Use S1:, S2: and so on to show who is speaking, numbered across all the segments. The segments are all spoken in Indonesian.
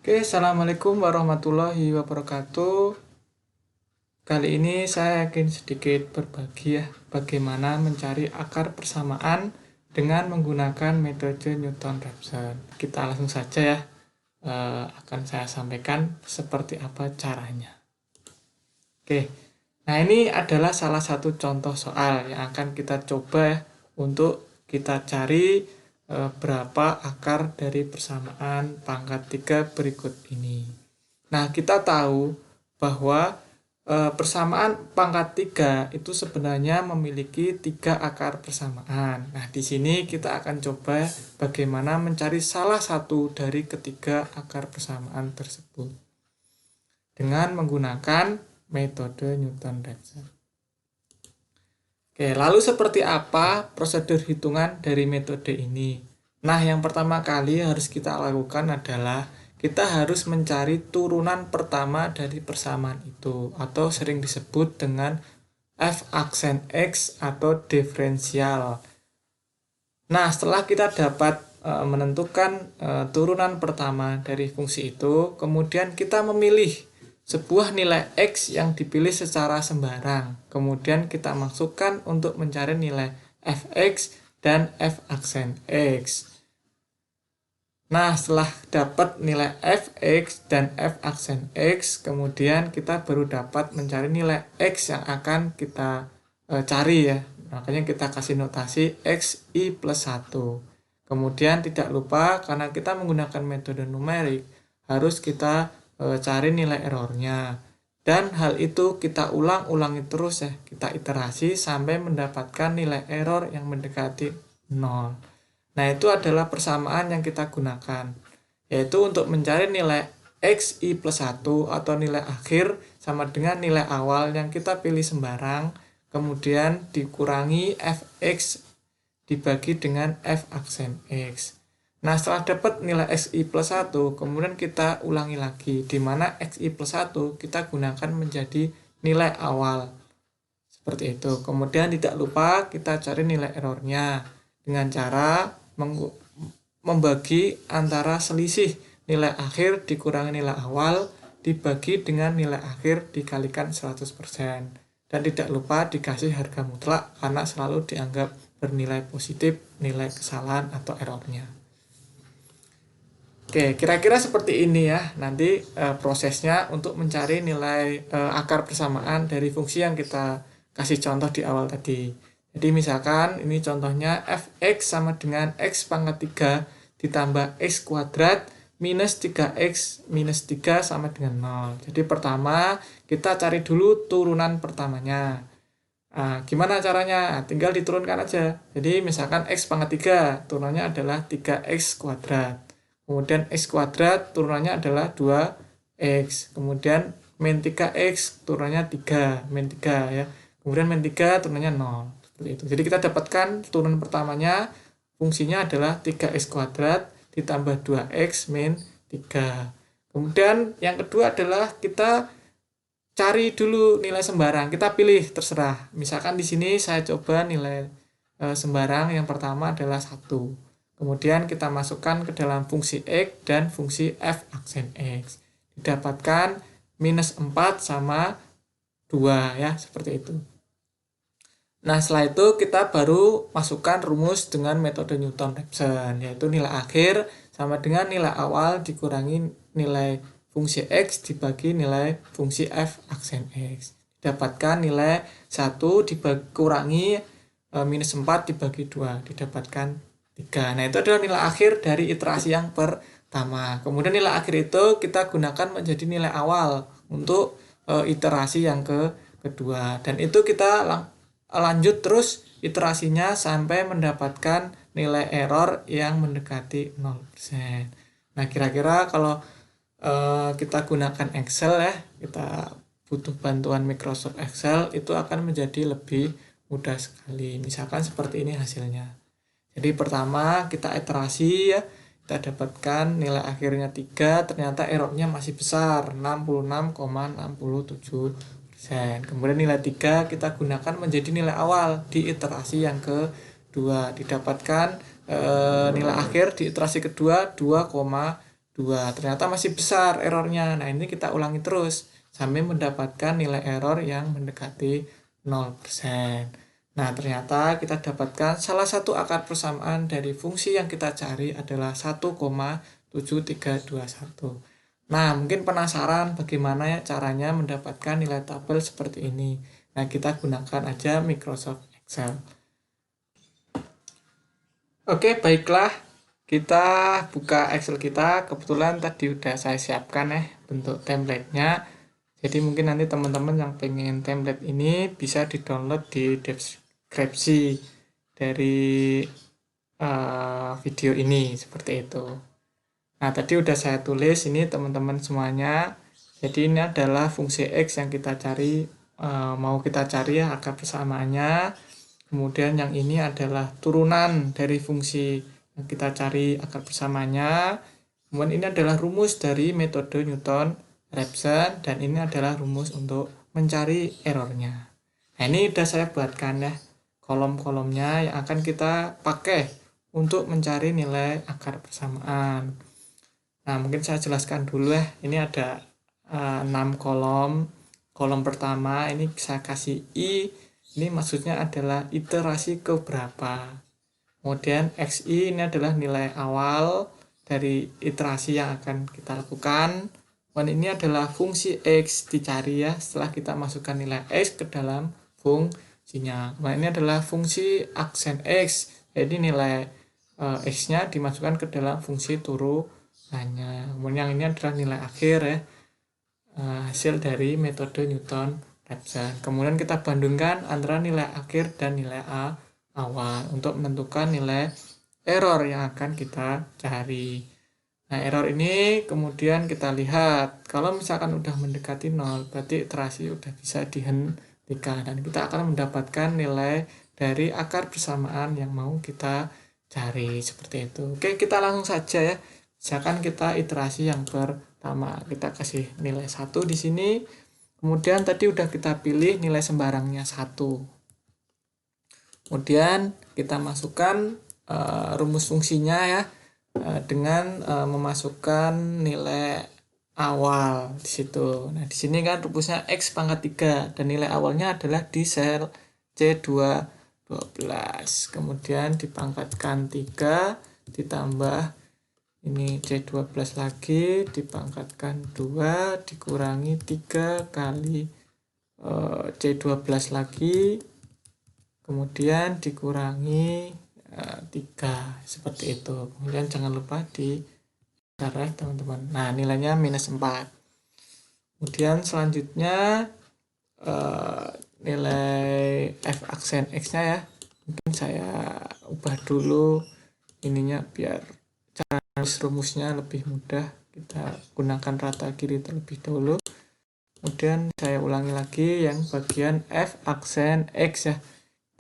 S1: Oke, Assalamualaikum warahmatullahi wabarakatuh. Kali ini saya akan sedikit berbagi ya, bagaimana mencari akar persamaan dengan menggunakan metode Newton-Raphson. Kita langsung saja ya, akan saya sampaikan seperti apa caranya. Oke, nah ini adalah salah satu contoh soal yang akan kita coba ya, untuk kita cari berapa akar dari persamaan pangkat 3 berikut ini. Nah, kita tahu bahwa persamaan pangkat 3 itu sebenarnya memiliki 3 akar persamaan. Nah, di sini kita akan coba bagaimana mencari salah satu dari ketiga akar persamaan tersebut dengan menggunakan metode Newton-Raphson. Oke, lalu seperti apa prosedur hitungan dari metode ini? Nah, yang pertama kali harus kita lakukan adalah kita harus mencari turunan pertama dari persamaan itu, atau sering disebut dengan f aksen x atau diferensial. Nah, setelah kita dapat menentukan turunan pertama dari fungsi itu, kemudian kita memilih sebuah nilai x yang dipilih secara sembarang. Kemudian kita masukkan untuk mencari nilai fx dan f aksen x. Nah, setelah dapat nilai fx dan f aksen x, kemudian kita baru dapat mencari nilai x yang akan kita cari ya. Makanya kita kasih notasi xi plus 1. Kemudian tidak lupa, karena kita menggunakan metode numerik, harus kita cari nilai errornya. Dan hal itu kita ulang-ulangi terus ya. Kita iterasi sampai mendapatkan nilai error yang mendekati 0. Nah, itu adalah persamaan yang kita gunakan, yaitu untuk mencari nilai xi plus 1 atau nilai akhir sama dengan nilai awal yang kita pilih sembarang, kemudian dikurangi fx dibagi dengan f aksen x. Nah, setelah dapat nilai xi plus 1, kemudian kita ulangi lagi, di mana xi plus 1 kita gunakan menjadi nilai awal. Seperti itu. Kemudian tidak lupa kita cari nilai errornya dengan cara membagi antara selisih nilai akhir dikurangi nilai awal dibagi dengan nilai akhir dikalikan 100%. Dan tidak lupa dikasih harga mutlak karena selalu dianggap bernilai positif nilai kesalahan atau errornya. Oke, kira-kira seperti ini ya nanti prosesnya untuk mencari nilai akar persamaan dari fungsi yang kita kasih contoh di awal tadi. Jadi misalkan ini contohnya fx sama dengan x pangkat 3 ditambah x kuadrat minus 3x minus 3 sama dengan 0. Jadi pertama kita cari dulu turunan pertamanya. Nah, gimana caranya? Tinggal diturunkan aja. Jadi misalkan x pangkat 3 turunannya adalah 3x kuadrat. Kemudian x kuadrat turunannya adalah 2x. Kemudian min 3x turunannya 3, min 3 ya. Kemudian min 3 turunannya 0. Itu. Jadi kita dapatkan turunan pertamanya fungsinya adalah 3x kuadrat ditambah 2x min 3. Kemudian yang kedua adalah kita cari dulu nilai sembarang. Kita pilih terserah. Misalkan di sini saya coba nilai sembarang yang pertama adalah 1. Kemudian kita masukkan ke dalam fungsi x dan fungsi f aksen x. Didapatkan minus 4 sama 2 ya, seperti itu. Nah, setelah itu kita baru masukkan rumus dengan metode Newton-Raphson, yaitu nilai akhir sama dengan nilai awal dikurangi nilai fungsi x dibagi nilai fungsi f aksen x. Didapatkan nilai 1 dikurangi minus 4 dibagi 2, didapatkan 3. Nah, itu adalah nilai akhir dari iterasi yang pertama. Kemudian nilai akhir itu kita gunakan menjadi nilai awal untuk iterasi yang kedua. Dan itu kita lanjut terus iterasinya sampai mendapatkan nilai error yang mendekati 0%. Nah, kira-kira kalau kita gunakan Excel ya, kita butuh bantuan Microsoft Excel, itu akan menjadi lebih mudah sekali. Misalkan seperti ini hasilnya. Jadi pertama kita iterasi ya, kita dapatkan nilai akhirnya 3, ternyata errornya masih besar, 66,67%. Kemudian nilai 3 kita gunakan menjadi nilai awal di iterasi yang kedua. Didapatkan nilai akhir di iterasi kedua 2,2 2. Ternyata masih besar errornya. Nah, ini kita ulangi terus sampai mendapatkan nilai error yang mendekati 0%. Nah, ternyata kita dapatkan salah satu akar persamaan dari fungsi yang kita cari adalah 1,7321. Nah, mungkin penasaran bagaimana ya caranya mendapatkan nilai tabel seperti ini. Nah, kita gunakan aja Microsoft Excel. Oke, baiklah. Kita buka Excel kita. Kebetulan tadi udah saya siapkan bentuk template-nya. Jadi mungkin nanti teman-teman yang pengen template ini bisa di-download di deskripsi dari video ini, seperti itu. Nah, tadi udah saya tulis ini teman-teman semuanya. Jadi ini adalah fungsi X yang kita cari, mau kita cari ya akar persamaannya. Kemudian yang ini adalah turunan dari fungsi yang kita cari akar persamaannya. Kemudian ini adalah rumus dari metode Newton-Raphson, dan ini adalah rumus untuk mencari errornya. Nah, ini udah saya buatkan ya kolom-kolomnya yang akan kita pakai untuk mencari nilai akar persamaan. Nah, mungkin saya jelaskan dulu ya. Ini ada 6 kolom. Kolom pertama ini saya kasih I. Ini maksudnya adalah iterasi keberapa. Kemudian XI ini adalah nilai awal dari iterasi yang akan kita lakukan. Dan ini adalah fungsi X dicari ya setelah kita masukkan nilai X ke dalam fungsinya. Kemudian ini adalah fungsi aksen X. Jadi nilai X-nya dimasukkan ke dalam fungsi turunannya. Kemudian yang ini adalah nilai akhir ya, hasil dari metode Newton-Raphson. Kemudian kita bandingkan antara nilai akhir dan nilai awal untuk menentukan nilai error yang akan kita cari. Nah, error ini kemudian kita lihat. Kalau misalkan udah mendekati 0, berarti iterasi udah bisa dihentikan. Dan kita akan mendapatkan nilai dari akar persamaan yang mau kita cari, seperti itu. Oke, kita langsung saja ya. Misalkan kita iterasi yang pertama, kita kasih nilai 1 di sini. Kemudian tadi udah kita pilih nilai sembarangnya 1. Kemudian kita masukkan rumus fungsinya ya dengan memasukkan nilai awal di situ. Nah, di sini kan rumusnya X pangkat 3 dan nilai awalnya adalah di sel C12. Kemudian dipangkatkan 3 ditambah ini C12 lagi dipangkatkan 2 dikurangi 3 kali C12 lagi, kemudian dikurangi 3, seperti itu. Kemudian jangan lupa di enter teman-teman. Nah, nilainya minus 4. Kemudian selanjutnya nilai F aksen X-nya ya. Mungkin saya ubah dulu ininya biar cara rumusnya lebih mudah. Kita gunakan rata kiri terlebih dahulu. Kemudian saya ulangi lagi yang bagian F aksen X ya.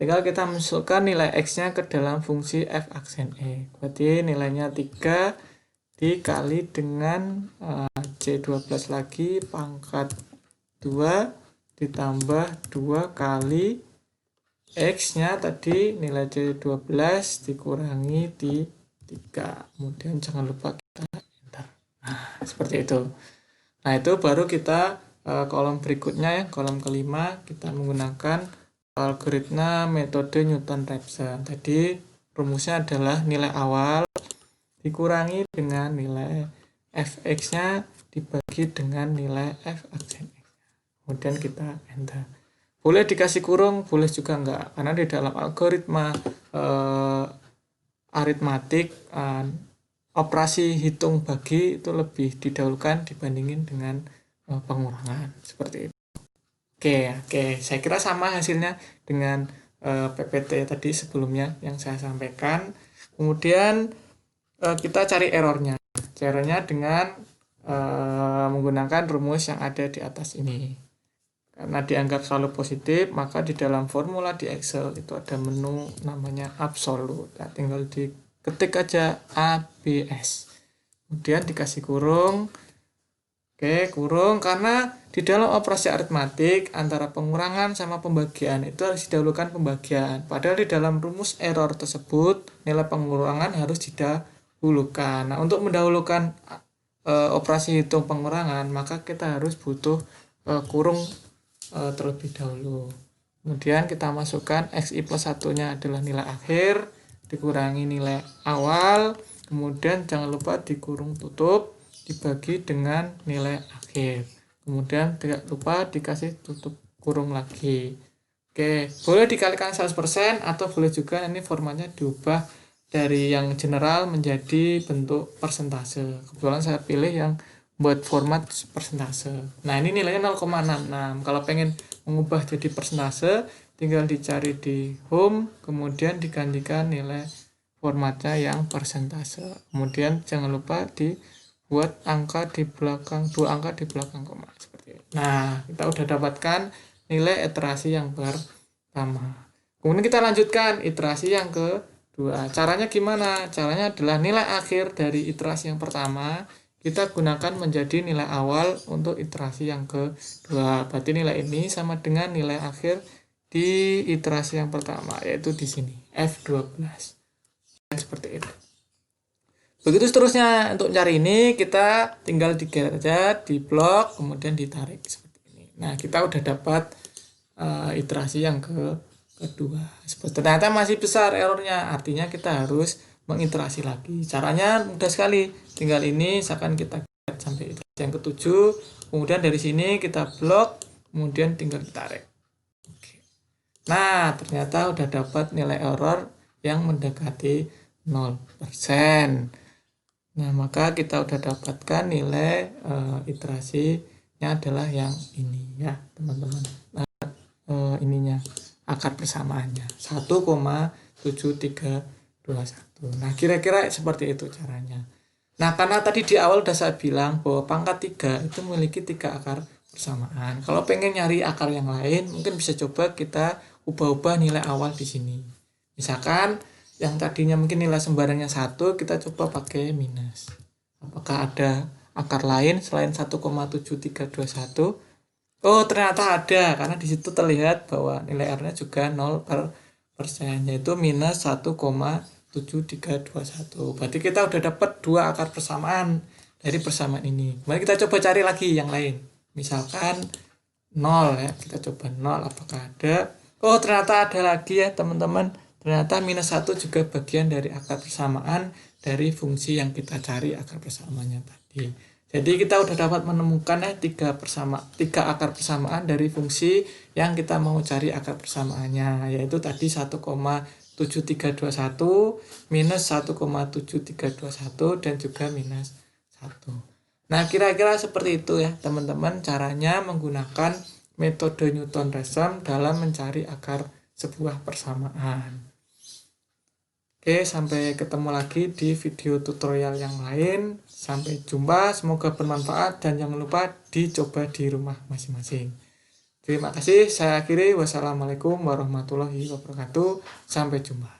S1: Tinggal kita masukkan nilai X-nya ke dalam fungsi F aksen E. Berarti nilainya 3 dikali dengan C12 lagi pangkat 2 ditambah 2 kali X-nya tadi nilai C12 dikurangi di 3. Kemudian jangan lupa kita enter. Nah, seperti itu. Nah, itu baru kita kolom berikutnya ya, kolom kelima kita menggunakan algoritma metode Newton-Raphson. Tadi rumusnya adalah nilai awal dikurangi dengan nilai fx-nya dibagi dengan nilai f aksen x. Kemudian kita enter. Boleh dikasih kurung, boleh juga enggak, karena di dalam algoritma aritmatik operasi hitung bagi itu lebih didahulukan dibandingin dengan pengurangan, seperti itu. Oke, saya kira sama hasilnya dengan PPT tadi sebelumnya yang saya sampaikan. Kemudian kita cari errornya. Errornya dengan menggunakan rumus yang ada di atas ini. Karena dianggap selalu positif, maka di dalam formula di Excel itu ada menu namanya absolute. Nah, tinggal diketik aja ABS. Kemudian dikasih kurung. Oke, kurung, karena di dalam operasi aritmatik antara pengurangan sama pembagian itu harus didahulukan pembagian. Padahal di dalam rumus error tersebut nilai pengurangan harus didahulukan. Nah, untuk mendahulukan operasi hitung pengurangan, maka kita harus butuh kurung terlebih dahulu. Kemudian kita masukkan XI plus 1-nya adalah nilai akhir, dikurangi nilai awal, kemudian jangan lupa dikurung tutup, dibagi dengan nilai akhir. Kemudian tidak lupa dikasih tutup kurung lagi. Oke, boleh dikalikan 100% atau boleh juga ini formatnya diubah dari yang general menjadi bentuk persentase. Kebetulan saya pilih yang buat format persentase. Nah, ini nilainya 0,66. Kalau pengen mengubah jadi persentase, tinggal dicari di home, kemudian digantikan nilai formatnya yang persentase. Kemudian jangan lupa dibuat angka di belakang, 2 angka di belakang koma seperti ini. Nah, kita udah dapatkan nilai iterasi yang pertama. Kemudian kita lanjutkan iterasi yang kedua. Caranya gimana? Caranya adalah nilai akhir dari iterasi yang pertama kita gunakan menjadi nilai awal untuk iterasi yang kedua. Berarti nilai ini sama dengan nilai akhir di iterasi yang pertama, yaitu di sini F12. Seperti itu. Begitu seterusnya. Untuk cari ini kita tinggal digeret aja, di blok, kemudian ditarik seperti ini. Nah, kita udah dapat iterasi yang kedua. Ternyata masih besar errornya, artinya kita harus mengiterasi lagi. Caranya mudah sekali, tinggal ini misalkan kita sampai iterasi yang ketujuh, kemudian dari sini kita blok, kemudian tinggal ditarik. Oke. Nah, ternyata udah dapat nilai error yang mendekati 0%. Nah, maka kita udah dapatkan nilai iterasinya adalah yang ini ya teman-teman. Ininya akar persamaannya 1,7321. Nah, kira-kira seperti itu caranya. Nah, karena tadi di awal udah saya bilang bahwa pangkat 3 itu memiliki 3 akar persamaan. Kalau pengen nyari akar yang lain, mungkin bisa coba kita ubah-ubah nilai awal di sini. Misalkan yang tadinya mungkin nilai sembarangnya 1, kita coba pakai minus. Apakah ada akar lain selain 1,7321? Oh, ternyata ada, karena di situ terlihat bahwa nilai R-nya juga 0%, yaitu minus 1,7321. Berarti kita udah dapat 2 akar persamaan dari persamaan ini. Mari kita coba cari lagi yang lain. Misalkan 0 ya, kita coba 0, apakah ada? Oh, ternyata ada lagi ya teman-teman. Ternyata minus 1 juga bagian dari akar persamaan dari fungsi yang kita cari akar persamaannya tadi. Jadi kita udah dapat menemukan 3 akar persamaan dari fungsi yang kita mau cari akar persamaannya, yaitu tadi 1,7321 minus 1,7321 dan juga minus 1. Nah, kira-kira seperti itu ya teman-teman caranya menggunakan metode Newton-Rapham dalam mencari akar sebuah persamaan. Oke, sampai ketemu lagi di video tutorial yang lain. Sampai jumpa, semoga bermanfaat dan jangan lupa dicoba di rumah masing-masing. Terima kasih, saya akhiri. Wassalamualaikum warahmatullahi wabarakatuh. Sampai jumpa.